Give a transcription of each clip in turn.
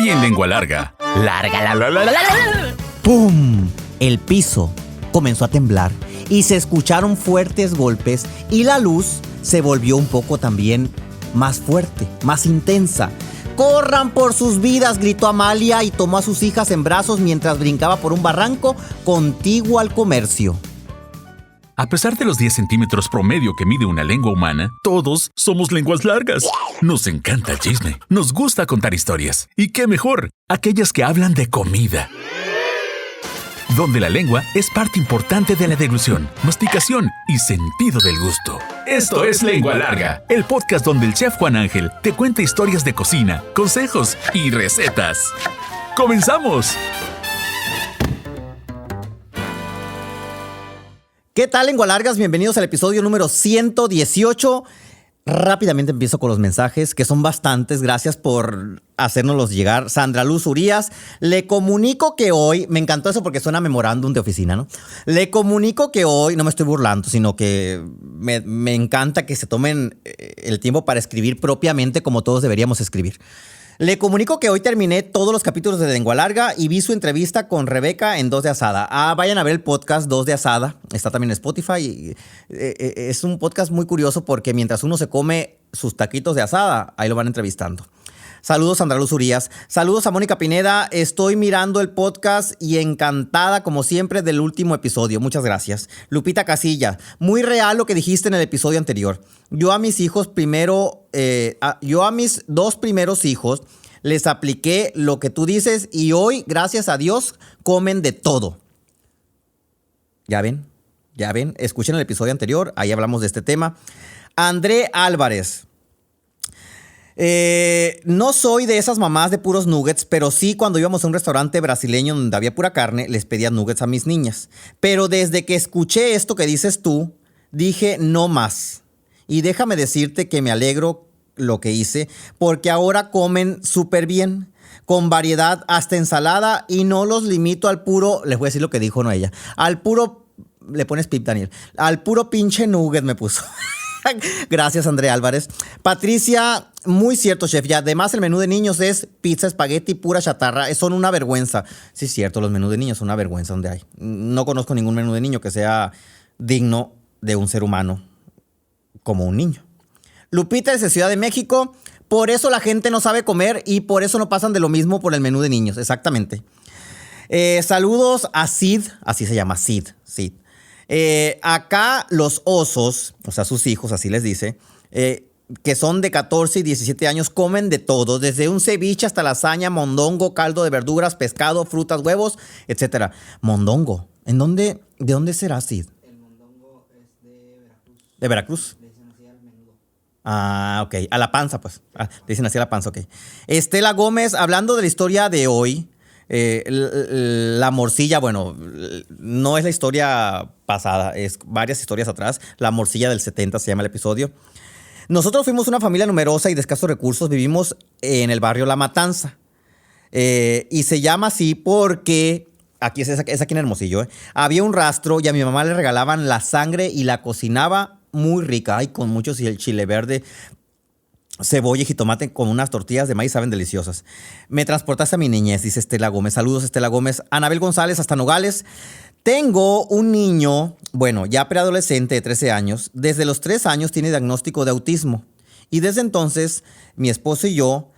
Hoy en Lengua Larga. ¡Pum! El piso comenzó a temblar y se escucharon fuertes golpes y la luz se volvió un poco también más fuerte, más intensa. ¡Corran por sus vidas!, gritó Amalia y tomó a sus hijas en brazos mientras brincaba por un barranco contiguo al comercio. A pesar de los 10 centímetros promedio que mide una lengua humana, todos somos lenguas largas. Nos encanta el chisme, nos gusta contar historias. ¿Y qué mejor? Aquellas que hablan de comida. Donde la lengua es parte importante de la deglución, masticación y sentido del gusto. Esto es Lengua Larga, el podcast donde el chef Juan Ángel te cuenta historias de cocina, consejos y recetas. ¡Comenzamos! ¿Qué tal, Lengua Largas? Bienvenidos al episodio número 118. Rápidamente empiezo con los mensajes, que son bastantes. Gracias por hacérnoslos llegar. Sandra Luz Urías, le comunico que hoy, me encantó eso porque suena memorándum de oficina, ¿no? Le comunico que hoy, no me estoy burlando, sino que me encanta que se tomen el tiempo para escribir propiamente como todos deberíamos escribir. Le comunico que hoy terminé todos los capítulos de Lengua Larga y vi su entrevista con Rebeca en Dos de Asada. Vayan a ver el podcast Dos de Asada. Está también en Spotify. Es un podcast muy curioso porque mientras uno se come sus taquitos de asada, ahí lo van entrevistando. Saludos, Sandra Luz Urías. Saludos a Mónica Pineda. Estoy mirando el podcast y encantada, como siempre, del último episodio. Muchas gracias. Lupita Casilla. Muy real lo que dijiste en el episodio anterior. Yo a mis dos primeros hijos les apliqué lo que tú dices y hoy, gracias a Dios, comen de todo. ¿Ya ven? Escuchen el episodio anterior. Ahí hablamos de este tema. André Álvarez. No soy de esas mamás de puros nuggets, pero sí cuando íbamos a un restaurante brasileño donde había pura carne, les pedía nuggets a mis niñas. Pero desde que escuché esto que dices tú, dije no más. Y déjame decirte que me alegro lo que hice, porque ahora comen súper bien, con variedad, hasta ensalada, y no los limito al puro, les voy a decir lo que dijo, no ella, al puro, le pones pip, Daniel, al puro pinche nugget me puso. Gracias, André Álvarez. Patricia, muy cierto, chef. Y además el menú de niños es pizza, espagueti, pura chatarra. Son una vergüenza. Sí, es cierto, los menús de niños son una vergüenza donde hay. No conozco ningún menú de niño que sea digno de un ser humano como un niño. Lupita es de Ciudad de México. Por eso la gente no sabe comer y por eso no pasan de lo mismo por el menú de niños. Exactamente. Saludos a Sid. Así se llama, Sid. Acá los osos, o sea, sus hijos, así les dice, que son de 14 y 17 años, comen de todo, desde un ceviche hasta lasaña, mondongo, caldo de verduras, pescado, frutas, huevos, etc. Mondongo, ¿de dónde será, Sid? El mondongo es de Veracruz. ¿De Veracruz? Le dicen así al menudo. Ah, ok. A la panza, pues. Dicen así a la panza, ok. Estela Gómez, hablando de la historia de hoy, la morcilla, bueno, no es la historia pasada, es varias historias atrás. La morcilla del 70 se llama el episodio. Nosotros fuimos una familia numerosa y de escasos recursos. Vivimos en el barrio La Matanza. Y se llama así porque, aquí es aquí en Hermosillo, había un rastro y a mi mamá le regalaban la sangre y la cocinaba muy rica. Ay, con mucho chile verde, cebolla y jitomate con unas tortillas de maíz, saben deliciosas. Me transportaste a mi niñez, dice Estela Gómez. Saludos, Estela Gómez. Anabel González, hasta Nogales. Tengo un niño, bueno, ya preadolescente de 13 años. Desde los 3 años tiene diagnóstico de autismo. Y desde entonces, mi esposo y yo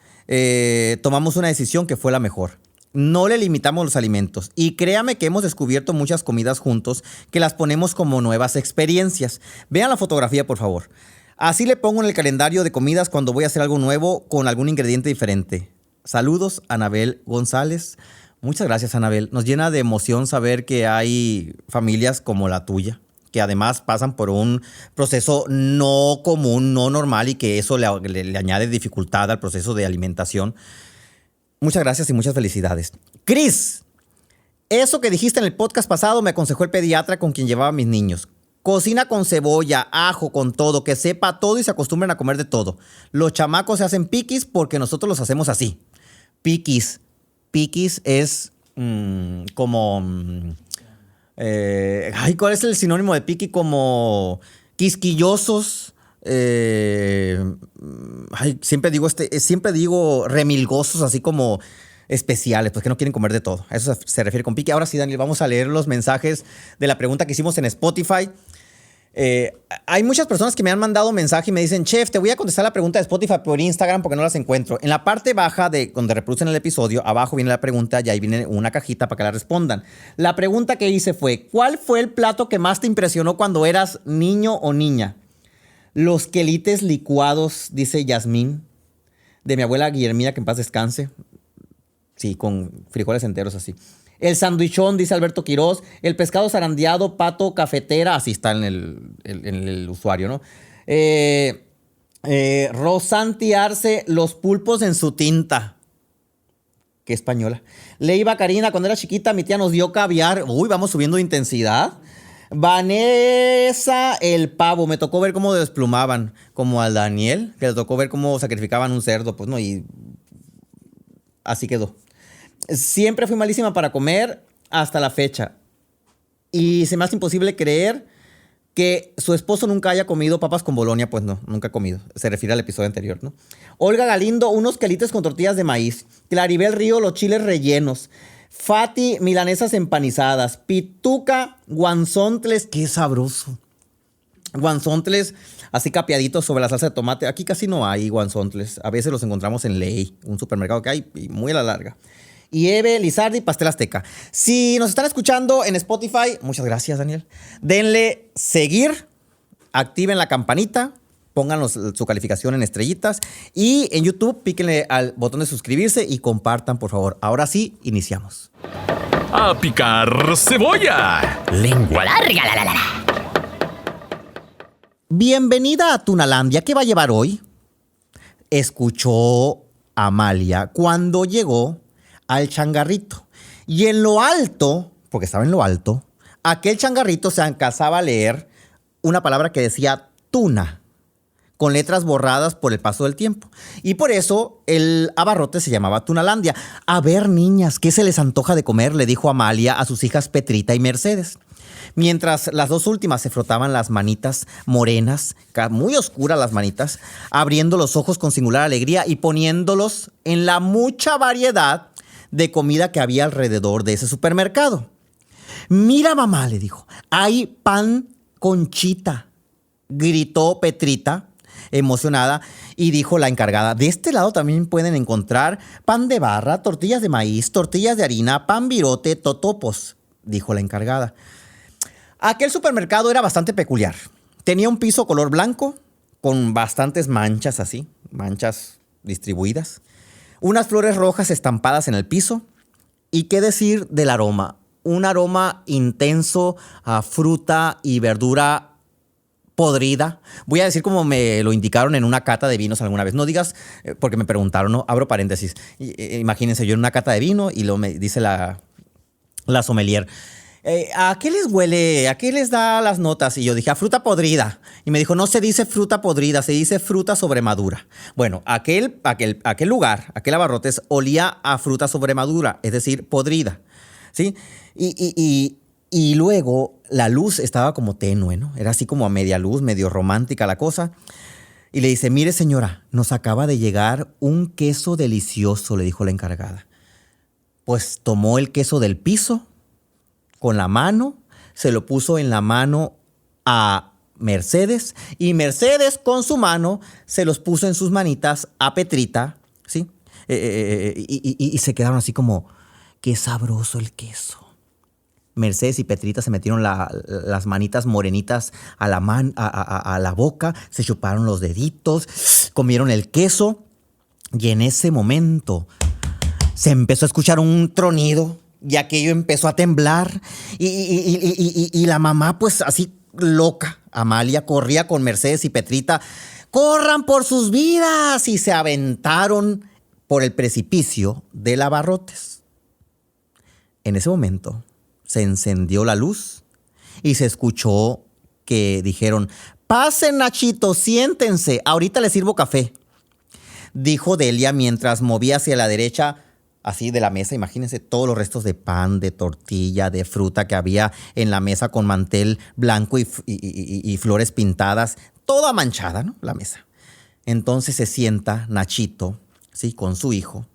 tomamos una decisión que fue la mejor. No le limitamos los alimentos. Y créame que hemos descubierto muchas comidas juntos que las ponemos como nuevas experiencias. Vean la fotografía, por favor. Así le pongo en el calendario de comidas cuando voy a hacer algo nuevo con algún ingrediente diferente. Saludos, Anabel González. Muchas gracias, Anabel. Nos llena de emoción saber que hay familias como la tuya, que además pasan por un proceso no común, no normal, y que eso le añade dificultad al proceso de alimentación. Muchas gracias y muchas felicidades. Cris, eso que dijiste en el podcast pasado me aconsejó el pediatra con quien llevaba a mis niños. Cocina con cebolla, ajo, con todo, que sepa todo y se acostumbren a comer de todo. Los chamacos se hacen piquis porque nosotros los hacemos así. Piquis. Piquis es como... ¿cuál es el sinónimo de piqui? Como quisquillosos. Siempre digo remilgosos, así como especiales, pues que no quieren comer de todo. A eso se refiere con pique. Ahora sí, Daniel, vamos a leer los mensajes de la pregunta que hicimos en Spotify. Hay muchas personas que me han mandado mensaje y me dicen, Chef, te voy a contestar la pregunta de Spotify por Instagram porque no las encuentro. En la parte baja de donde reproducen el episodio, abajo viene la pregunta y ahí viene una cajita para que la respondan. La pregunta que hice fue, ¿cuál fue el plato que más te impresionó cuando eras niño o niña? Los quelites licuados, dice Yasmín, de mi abuela Guillermina, que en paz descanse. Sí, con frijoles enteros así. El sandwichón, dice Alberto Quiroz. El pescado zarandeado, pato, cafetera. Así está en el usuario, ¿no? Rosanti Arce, los pulpos en su tinta. Qué española. Leiva Karina, cuando era chiquita, mi tía nos dio caviar. Uy, vamos subiendo de intensidad. Vanessa, el pavo. Me tocó ver cómo desplumaban. Como al Daniel, que le tocó ver cómo sacrificaban un cerdo. Pues no, y así quedó. Siempre fui malísima para comer hasta la fecha. Y se me hace imposible creer que su esposo nunca haya comido papas con Bolonia. Pues no, nunca ha comido. Se refiere al episodio anterior, ¿no? Olga Galindo, unos quelites con tortillas de maíz. Claribel Río, los chiles rellenos. Fati, milanesas empanizadas. Pituca, guanzontles. ¡Qué sabroso! Guanzontles así capeaditos sobre la salsa de tomate. Aquí casi no hay guanzontles. A veces los encontramos en Ley, un supermercado que hay y muy a la larga. Y Eve Lizardi, pastel azteca. Si nos están escuchando en Spotify, muchas gracias, Daniel. Denle seguir, activen la campanita, pónganos su calificación en estrellitas. Y en YouTube, píquenle al botón de suscribirse y compartan, por favor. Ahora sí, iniciamos. ¡A picar cebolla! Lengua larga, la. Bienvenida a Tunalandia. ¿Qué va a llevar hoy? Escuchó Amalia cuando llegó al changarrito. Y en lo alto, porque estaba en lo alto, aquel changarrito se alcanzaba a leer una palabra que decía tuna, con letras borradas por el paso del tiempo. Y por eso el abarrote se llamaba Tunalandia. A ver, niñas, ¿qué se les antoja de comer? Le dijo Amalia a sus hijas Petrita y Mercedes. Mientras las dos últimas se frotaban las manitas morenas, muy oscuras las manitas, abriendo los ojos con singular alegría y poniéndolos en la mucha variedad de comida que había alrededor de ese supermercado. Mira, mamá, le dijo, hay pan con chita, gritó Petrita, emocionada, y dijo la encargada, de este lado también pueden encontrar pan de barra, tortillas de maíz, tortillas de harina, pan virote, totopos, dijo la encargada. Aquel supermercado era bastante peculiar. Tenía un piso color blanco con bastantes manchas así, manchas distribuidas. Unas flores rojas estampadas en el piso. ¿Y qué decir del aroma? Un aroma intenso a fruta y verdura podrida. Voy a decir como me lo indicaron en una cata de vinos alguna vez. No digas, porque me preguntaron, ¿no? Abro paréntesis. Imagínense, yo en una cata de vino y luego me dice la sommelier, ¿a qué les huele? ¿A qué les da las notas? Y yo dije, a fruta podrida. Y me dijo, no se dice fruta podrida, se dice fruta sobremadura. Bueno, aquel lugar, aquel abarrotes, olía a fruta sobremadura, es decir, podrida, ¿sí? Y luego la luz estaba como tenue, ¿no? Era así como a media luz, medio romántica la cosa. Y le dice, mire señora, nos acaba de llegar un queso delicioso, le dijo la encargada. Pues tomó el queso del piso con la mano, se lo puso en la mano a Mercedes y Mercedes con su mano se los puso en sus manitas a Petrita, ¿sí? Y se quedaron así como, qué sabroso el queso. Mercedes y Petrita se metieron las manitas morenitas a la boca, se chuparon los deditos, comieron el queso y en ese momento se empezó a escuchar un tronido. Y aquello empezó a temblar y la mamá pues así loca, Amalia, corría con Mercedes y Petrita. ¡Corran por sus vidas! Y se aventaron por el precipicio del abarrotes. En ese momento se encendió la luz y se escuchó que dijeron, pasen Nachito, siéntense, ahorita les sirvo café, dijo Delia mientras movía hacia la derecha así de la mesa. Imagínense todos los restos de pan, de tortilla, de fruta que había en la mesa con mantel blanco y flores pintadas, toda manchada, ¿no? La mesa. Entonces se sienta Nachito, ¿sí? Con su hijo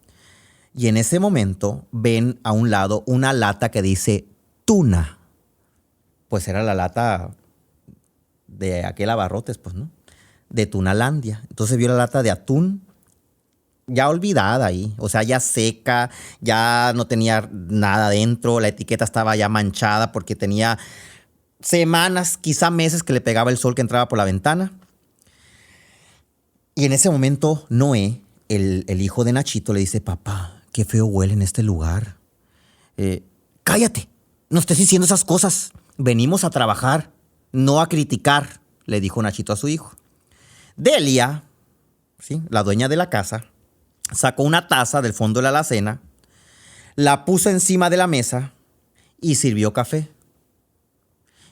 Y en ese momento ven a un lado una lata que dice tuna. Pues era la lata de aquel abarrotes, pues, ¿no? De Tunalandia. Entonces vio la lata de atún ya olvidada ahí. O sea, ya seca, ya no tenía nada dentro. La etiqueta estaba ya manchada porque tenía semanas, quizá meses que le pegaba el sol que entraba por la ventana. Y en ese momento Noé, el hijo de Nachito, le dice: papá, qué feo huele en este lugar. Cállate, no estés diciendo esas cosas. Venimos a trabajar, no a criticar, le dijo Nachito a su hijo. Delia, ¿sí?, la dueña de la casa, sacó una taza del fondo de la alacena, la puso encima de la mesa y sirvió café.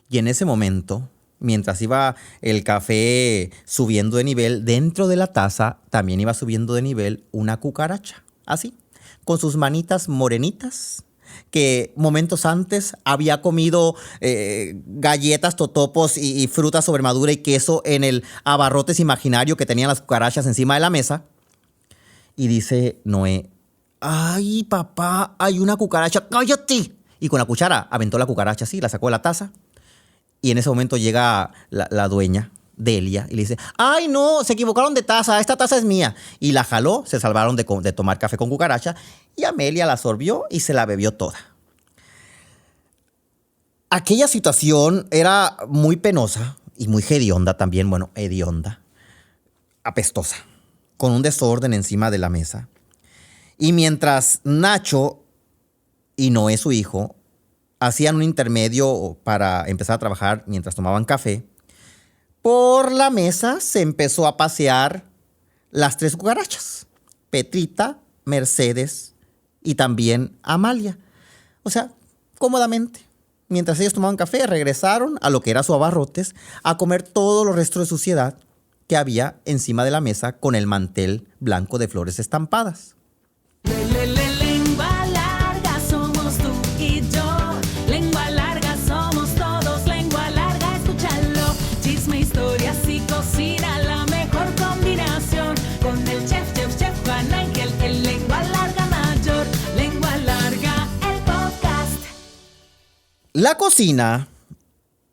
Y en ese momento, mientras iba el café subiendo de nivel, dentro de la taza también iba subiendo de nivel una cucaracha, así, con sus manitas morenitas, que momentos antes había comido galletas, totopos y fruta sobre madura y queso en el abarrotes imaginario que tenían las cucarachas encima de la mesa. Y dice Noé: ay, papá, hay una cucaracha, cállate. Y con la cuchara aventó la cucaracha así, la sacó de la taza. Y en ese momento llega la dueña, Delia, y le dice: ay, no, se equivocaron de taza, esta taza es mía. Y la jaló, se salvaron de tomar café con cucaracha, y Amelia la sorbió y se la bebió toda. Aquella situación era muy penosa y muy hedionda también, bueno, hedionda, apestosa, con un desorden encima de la mesa. Y mientras Nacho y Noé, su hijo, hacían un intermedio para empezar a trabajar mientras tomaban café, por la mesa se empezó a pasear las 3 cucarachas: Petrita, Mercedes y también Amalia. O sea, cómodamente. Mientras ellos tomaban café, regresaron a lo que era su abarrotes a comer todos los restos de suciedad que había encima de la mesa con el mantel blanco de flores estampadas. Lengua larga somos tú y yo. Lengua larga somos todos. Lengua larga, escúchalo. Chisme, historias y cocina, la mejor combinación. Con el chef Juan Ángel, el lengua larga mayor. Lengua larga, el podcast. La cocina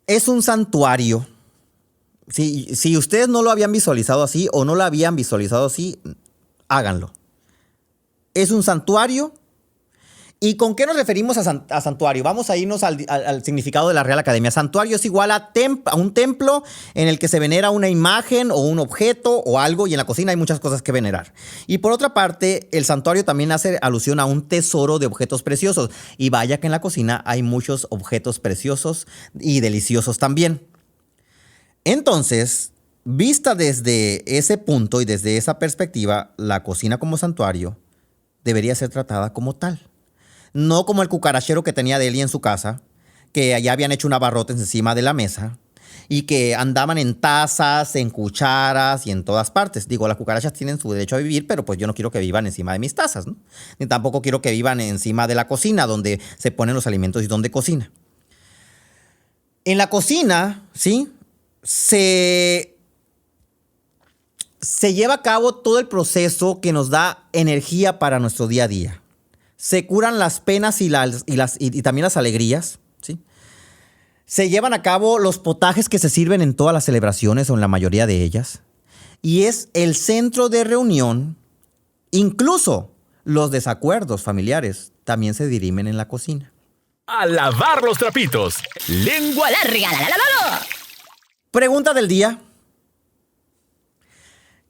es un santuario. Si ustedes no lo habían visualizado así o no lo habían visualizado así, háganlo. Es un santuario. ¿Y con qué nos referimos a santuario? Vamos a irnos al significado de la Real Academia. Santuario es igual a un templo en el que se venera una imagen o un objeto o algo, y en la cocina hay muchas cosas que venerar. Y por otra parte, el santuario también hace alusión a un tesoro de objetos preciosos. Y vaya que en la cocina hay muchos objetos preciosos y deliciosos también. Entonces, vista desde ese punto y desde esa perspectiva, la cocina como santuario debería ser tratada como tal. No como el cucarachero que tenía Delia en su casa, que allá habían hecho un abarrotes encima de la mesa y que andaban en tazas, en cucharas y en todas partes. Digo, las cucarachas tienen su derecho a vivir, pero pues yo no quiero que vivan encima de mis tazas, ¿no? Ni tampoco quiero que vivan encima de la cocina, donde se ponen los alimentos y donde cocina. En la cocina, ¿sí?, se lleva a cabo todo el proceso que nos da energía para nuestro día a día. Se curan las penas y también las alegrías, ¿sí? Se llevan a cabo los potajes que se sirven en todas las celebraciones o en la mayoría de ellas. Y es el centro de reunión. Incluso los desacuerdos familiares también se dirimen en la cocina. A lavar los trapitos. Lengua larga, la. Pregunta del día.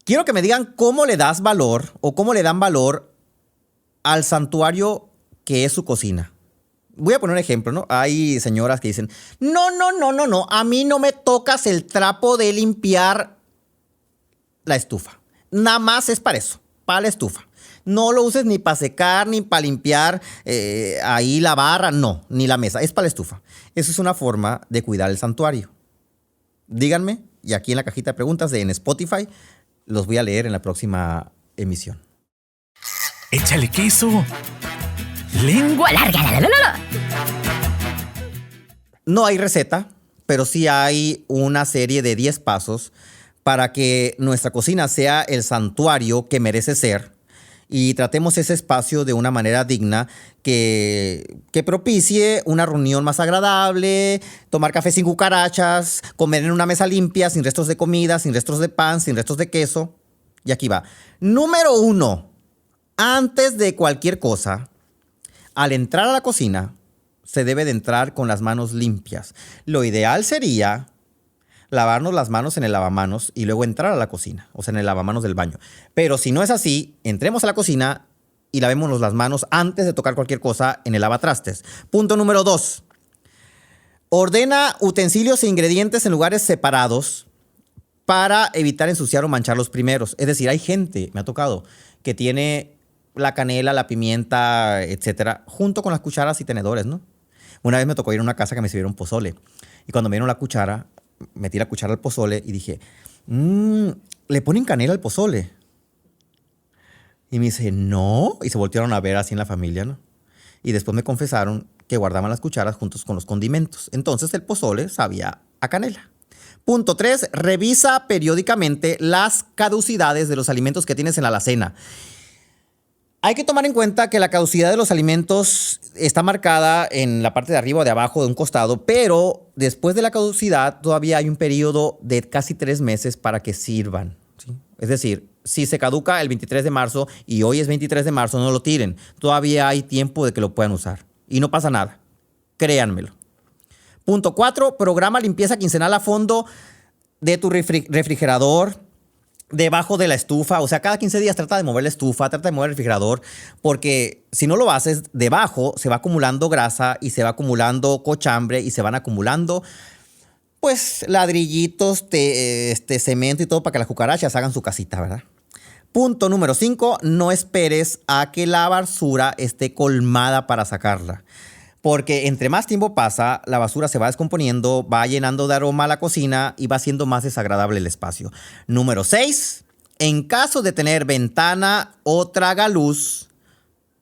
Quiero que me digan cómo le das valor o cómo le dan valor al santuario que es su cocina. Voy a poner un ejemplo, ¿no? Hay señoras que dicen: no, a mí no me tocas el trapo de limpiar la estufa. Nada más es para eso, para la estufa. No lo uses ni para secar, ni para limpiar ahí la barra, no, ni la mesa, es para la estufa. Eso es una forma de cuidar el santuario. Díganme, y aquí en la cajita de preguntas en Spotify, los voy a leer en la próxima emisión. Échale queso. Lengua larga, la. No hay receta, pero sí hay una serie de 10 pasos para que nuestra cocina sea el santuario que merece ser y tratemos ese espacio de una manera digna que propicie una reunión más agradable, tomar café sin cucarachas, comer en una mesa limpia, sin restos de comida, sin restos de pan, sin restos de queso. Y aquí va. Número 1. Antes de cualquier cosa, al entrar a la cocina, se debe de entrar con las manos limpias. Lo ideal sería lavarnos las manos en el lavamanos y luego entrar a la cocina, o sea, en el lavamanos del baño. Pero si no es así, entremos a la cocina y lavémonos las manos antes de tocar cualquier cosa en el lavatrastes. Punto número 2. Ordena utensilios e ingredientes en lugares separados para evitar ensuciar o manchar los primeros. Es decir, hay gente, me ha tocado, que tiene la canela, la pimienta, etcétera, junto con las cucharas y tenedores, ¿no? Una vez me tocó ir a una casa que me sirvieron pozole. Y cuando me dieron la cuchara, metí la cuchara al pozole y dije, ¿le ponen canela al pozole? Y me dice, no. Y se voltearon a ver así en la familia, ¿no? Y después me confesaron que guardaban las cucharas juntos con los condimentos. Entonces el pozole sabía a canela. Punto 3. Revisa periódicamente las caducidades de los alimentos que tienes en la alacena. Hay que tomar en cuenta que la caducidad de los alimentos está marcada en la parte de arriba o de abajo de un costado, pero después de la caducidad todavía hay un periodo de casi 3 meses para que sirvan, ¿sí? Es decir, si se caduca el 23 de marzo y hoy es 23 de marzo, no lo tiren. Todavía hay tiempo de que lo puedan usar. Y no pasa nada. Créanmelo. Punto 4. Programa limpieza quincenal a fondo de tu refrigerador, debajo de la estufa. O sea, cada 15 días trata de mover la estufa, trata de mover el refrigerador, porque si no lo haces, debajo se va acumulando grasa y se va acumulando cochambre y se van acumulando, pues, ladrillitos, cemento y todo para que las cucarachas hagan su casita, ¿verdad? Punto número 5. No esperes a que la basura esté colmada para sacarla. Porque entre más tiempo pasa, la basura se va descomponiendo, va llenando de aroma la cocina y va haciendo más desagradable el espacio. Número 6. En caso de tener ventana o tragaluz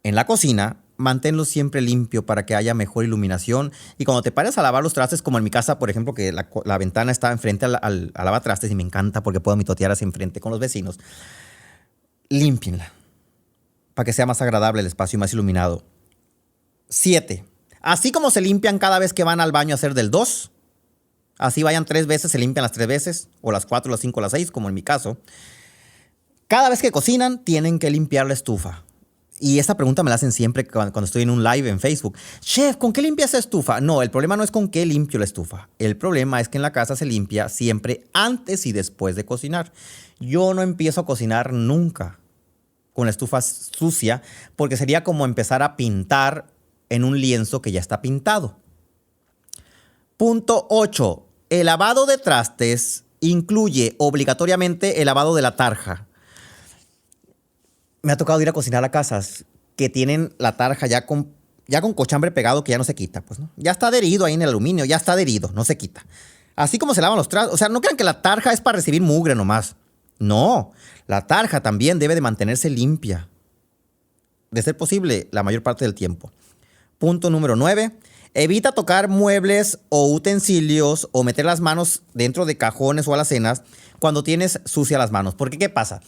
en la cocina, manténlo siempre limpio para que haya mejor iluminación. Y cuando te pares a lavar los trastes, como en mi casa, por ejemplo, que la ventana está enfrente al lavatrastes y me encanta porque puedo mitotear hacia enfrente con los vecinos, límpienla para que sea más agradable el espacio y más iluminado. 7. Así como se limpian cada vez que van al baño a hacer del 2, así vayan 3 veces, se limpian las 3 veces, o las 4, las 5, las 6, como en mi caso. Cada vez que cocinan, tienen que limpiar la estufa. Y esta pregunta me la hacen siempre cuando estoy en un live en Facebook. Chef, ¿con qué limpias la estufa? No, el problema no es con qué limpio la estufa. El problema es que en la casa se limpia siempre antes y después de cocinar. Yo no empiezo a cocinar nunca con la estufa sucia, porque sería como empezar a pintar en un lienzo que ya está pintado. Punto 8. El lavado de trastes incluye obligatoriamente el lavado de la tarja. Me ha tocado ir a cocinar a casas que tienen la tarja ya con cochambre pegado que ya no se quita, pues, ¿no? Ya está adherido ahí en el aluminio, ya está adherido, no se quita. Así como se lavan los trastes. O sea, no crean que la tarja es para recibir mugre nomás. No, la tarja también debe de mantenerse limpia. De ser posible, la mayor parte del tiempo. Punto número 9. Evita tocar muebles o utensilios o meter las manos dentro de cajones o alacenas cuando tienes sucia las manos. Porque, ¿qué pasa?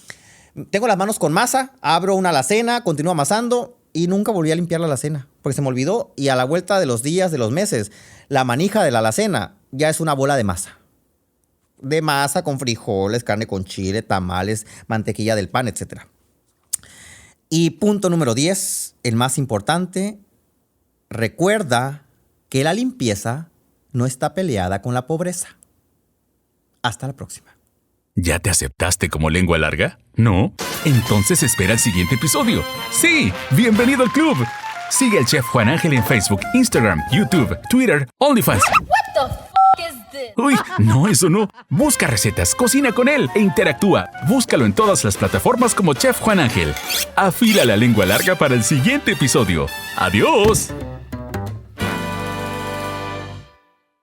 Tengo las manos con masa, abro una alacena, continúo amasando y nunca volví a limpiar la alacena porque se me olvidó, y a la vuelta de los días, de los meses, la manija de la alacena ya es una bola de masa. De masa con frijoles, carne con chile, tamales, mantequilla del pan, etc. Y punto número 10, el más importante. Recuerda que la limpieza no está peleada con la pobreza. Hasta la próxima. ¿Ya te aceptaste como lengua larga? ¿No? Entonces espera el siguiente episodio. ¡Sí! ¡Bienvenido al club! Sigue al Chef Juan Ángel en Facebook, Instagram, YouTube, Twitter, OnlyFans. What the f*** is this? Uy, no, eso no. Busca recetas, cocina con él e interactúa. Búscalo en todas las plataformas como Chef Juan Ángel. Afila la lengua larga para el siguiente episodio. ¡Adiós!